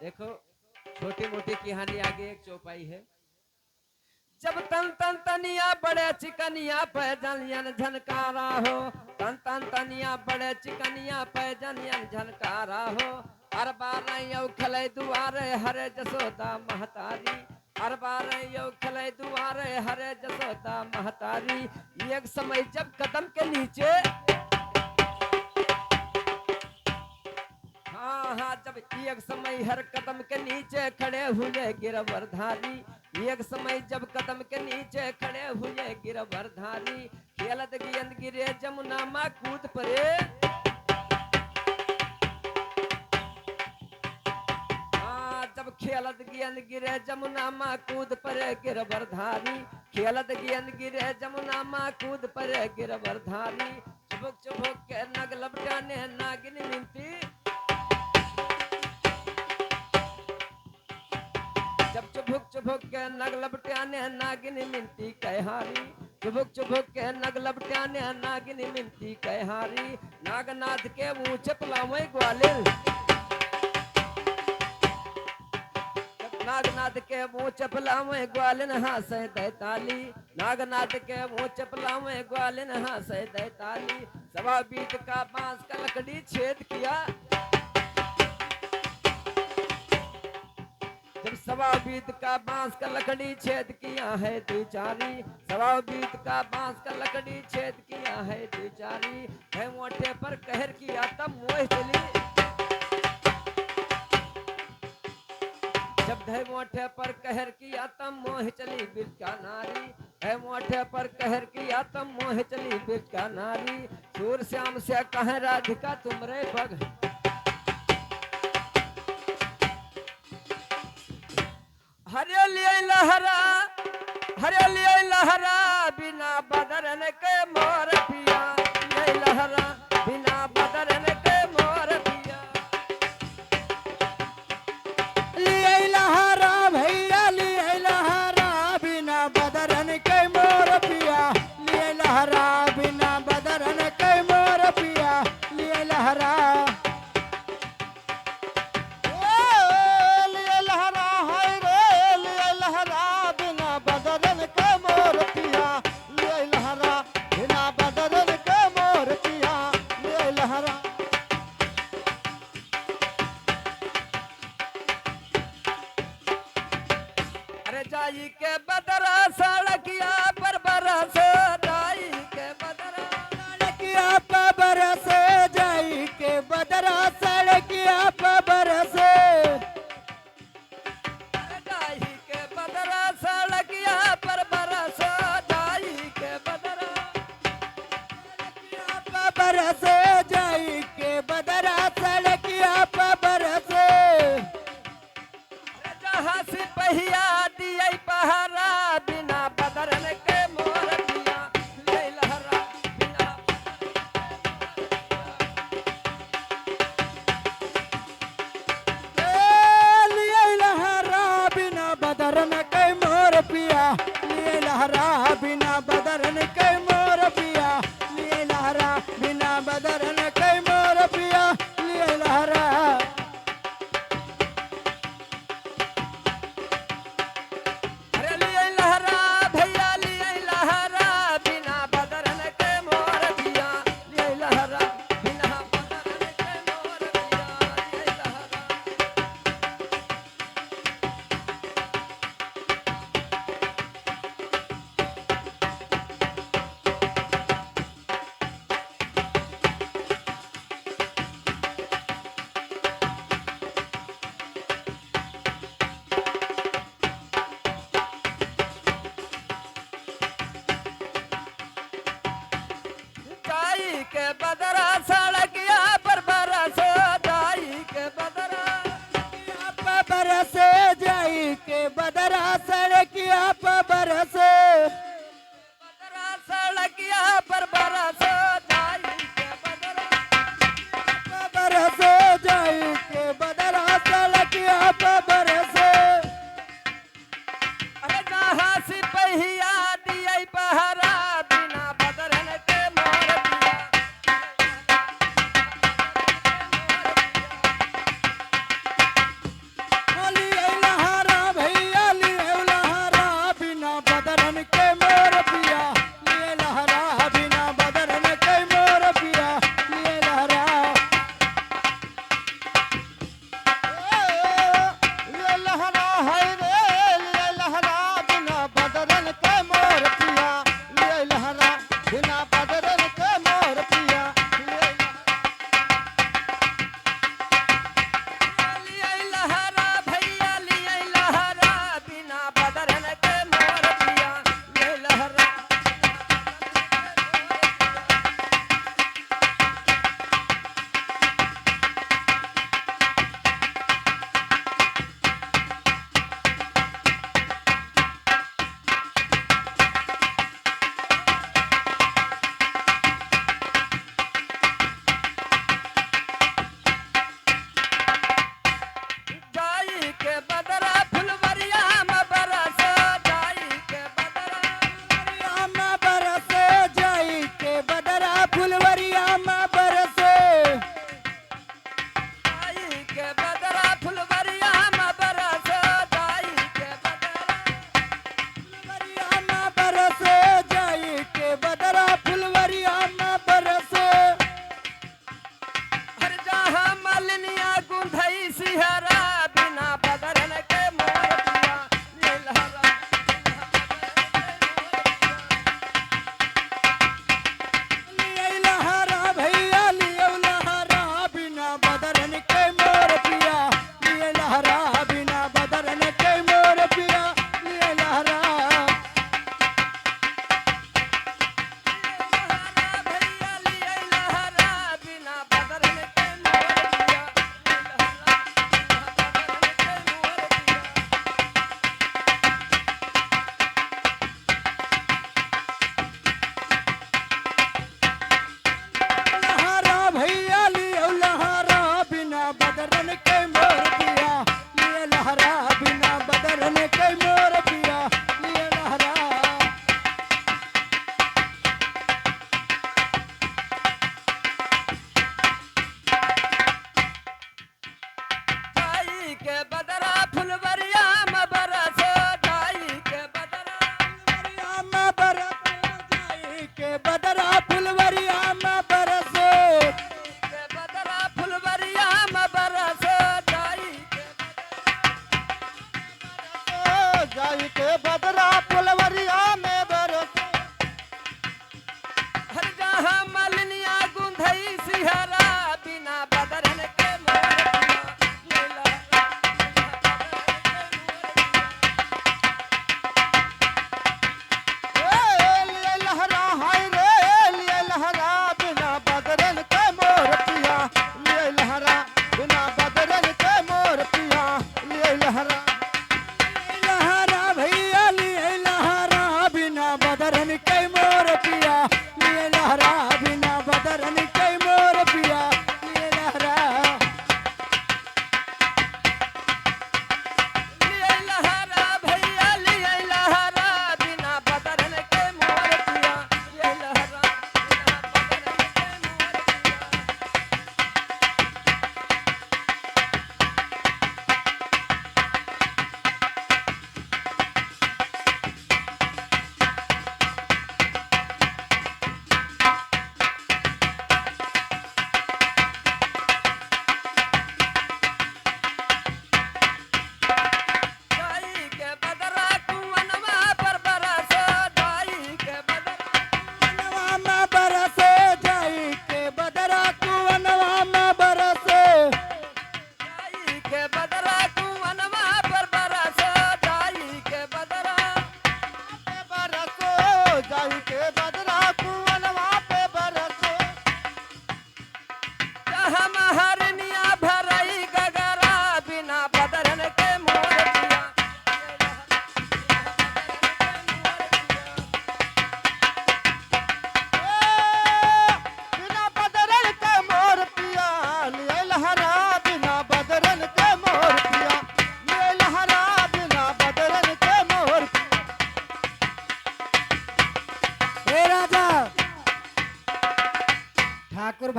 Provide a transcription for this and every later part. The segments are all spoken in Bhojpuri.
देखो छोटी मोटी कहानी आगे एक चौपाई है। जब तन तन तनिया बड़े चिकनिया पे जनियन झनकारा हो, तन तन तनिया बड़े चिकनिया पे जनियन झनकारा हो। हर बार यौ खले दुआरे हरे जसोदा महतारी, हर बार यौ खले दुआरे हरे जसोदा महतारी। एक समय जब कदम के नीचे, हाँ हाँ, जब एक समय हर कदम के नीचे खड़े हुए गिरवरधारी, एक समय जब कदम के नीचे खड़े हुए गिरवरधारी। खेलत गेंद गिरे जमुना माँ कूद पड़े, हाँ जब खेलत गेंद गिरे जमुना माँ कूद पड़े गिरवरधारी, खेलत गेंद गिरे जमुना माँ कूद पड़े गिरवरधारी। चुबुक चुबुक के नग लपटाने नागिन मिनती, जब चुभुक चुभुक के नग लपटाने नागिन मिनती कहहारी, चुभुक चुभुक के नग लपटाने नागिन मिनती कहहारी। नागनाथ के मुँह चपलावे ग्वालियर, नागनाथ के मुँह चपलावे ग्वालिन हासे दैताली, नागनाथ के मुँह चपलावे ग्वालिन हासे दैताली। सवा बीत का बांस का लकड़ी छेद किया, जब सवा बीत का बांस का लकड़ी छेद किया है द्विचारी, सवा बीत का बांस का लकड़ी छेद किया है द्विचारी। है मोटे पर कहर किया तब मोह चली, जब धै मोटे पर कहर किया तब मोह चली बिरज का नारी, है मोटे पर कहर किया तब मोह चली बिरज का नारी। सूर श्याम से कहे राधिका तुमरे पग, हरियाली लहरा, हरियाली लहरा बिना बदरन के मोर पिया, ये लहरा बिना बदरन के मोर पिया। लिए लहरा भैया लिए लहरा बिना बदरन के मोर पिया, लिए लहरा बिना बदरन के मोर पिया, लिए लहरा लिए लहरा हाय रे लिए लहरा बिना बदरन के मोर पिया, लिए लहरा बिना बदरन के मोर पिया, लिए लहरा। अरे जाई के बदरा सड़किया पर बरस, जाई के बदरा, सड़किया पे बरसे जाई के बदरा, सड़किया पे बरसे अरे जाई के बदरा सड़किया पर बरस, जाई के बदरा, सड़किया पे बरसे जाई के बदरा, सड़किया पे बरसे। अरे जहाँ सिपहिया दिए पहरा बिना बदरन के मोर पिया, ले लहरा बिना लिए लहरा बिना बदरन के मोर पिया, लिए लहरा बिना बदरन के मोर पिया, लिए लहरा बिना बदरन के मोर पिया, लिए लहरा।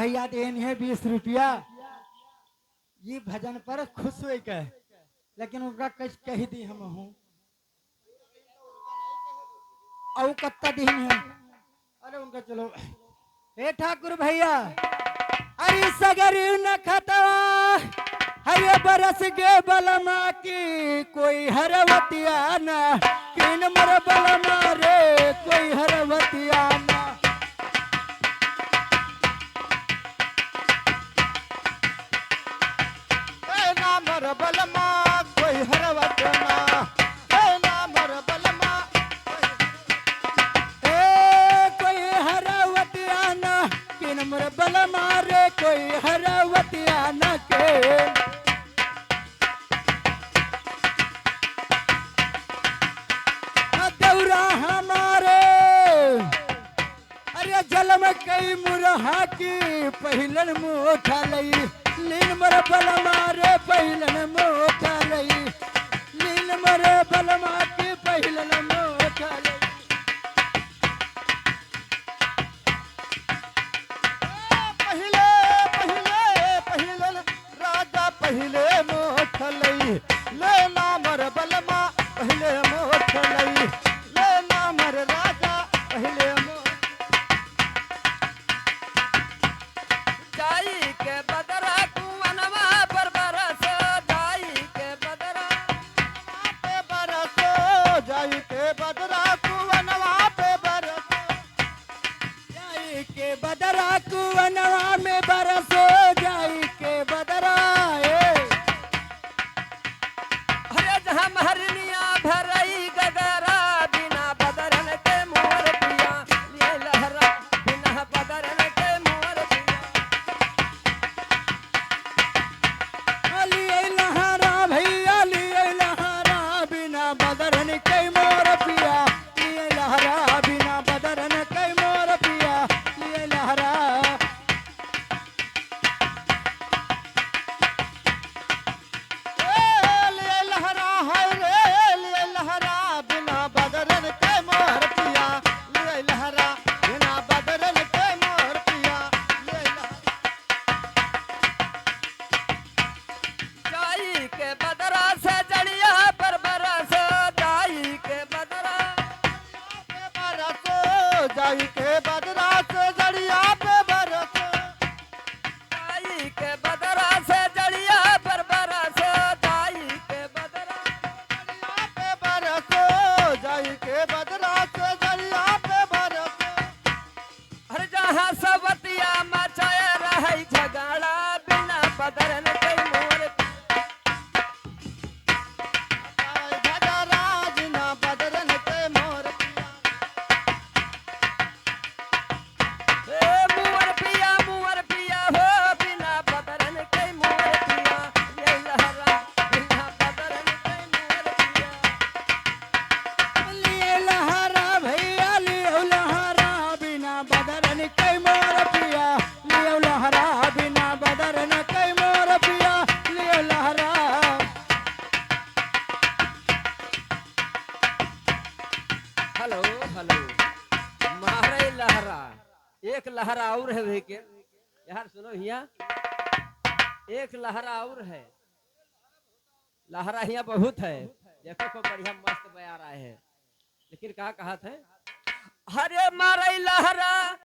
भैया देन है 20 रुपया ये भजन पर खुश हुए के, लेकिन उनका कच कही दी हम हूँ और कत्ता दिन है। अरे उनका चलो हे ठाकुर भैया, अरे सगरी न खतवा हरे बरस गे बलमा की कोई हरवतिया ना, किन मर बलमा रे कोई हरवतिया ना। ना मर बलमा कोई हरवतिया ना, ना मर बलमा कोई हरवतिया ना, किन मर बलमा रे कोई हरवतिया ना के। दौरा हमारे अरे जल में कई मुरहा की पहिलन मोठा लई, लीन मर बलमा रे पहिलन मोठा लई, लीन मर बलमा की पहिलन मोठा लई। पहिले पहिले पहिले राजा पहिले मोठ लई, ले ना मर बलमा पहिले मोठ लई, ले ना मर राजा पहिले मोठ। जाई के बदरा कुवनवा पर बरस, जाई के बदरा पे बरसो जाई के बदरा कुवनवा पे बरसो, जाई के बदरा कुवनवा में बरसो, जाई के बदरा अरे जहाँ महरनिया भरई गगरा, बिना बदरन के मोर पिया लिए लहरा, बिना बदरन के मोर पिया। लिए लहरा भैया लिए लहरा, बिना बदरन के मोर पिया लिए लहरा, बिना बदरन के मोर पिया लिए लहरा। ले लहरा है रे ले लहरा, बिना बदरन के मोर पिया ले लहरा, बिना बदरन के मोर पिया ले लहरा। जाई के बदरा से जड़िया पर बरस, जाई के बदरा पे बरसो जाई के बदरा से जड़िया पे बरसो, जाई के बदरा से जड़िया पर बरस, जाई के बदरा जड़िया पे बरसो जाई के बदरा से जड़िया पे बरसो। हर जहाँ सवतिया मचाए रही झगड़ा, बिना बदरन के मोर भजराज ना बदरन के मोर पिया, मुअर पिया मुअर पिया हो, बिना बदरन के मोर पिया ये लहरा, बिना बदरन के मोर पिया। लिए लहरा भैया लिए लहरा, बिना बदरन के मोर पिया लिए लहरा, बिना बदरन के मोर पिया लिए लहरा। हेलो हेलो मारे लहरा, एक लहरा और है वे के यार, सुनो हिया एक लहरा और है, लहरा हिया बहुत है, देखो को बढ़िया मस्त बया रहा है, लेकिन क्या कहा थे, हरे मारे लहरा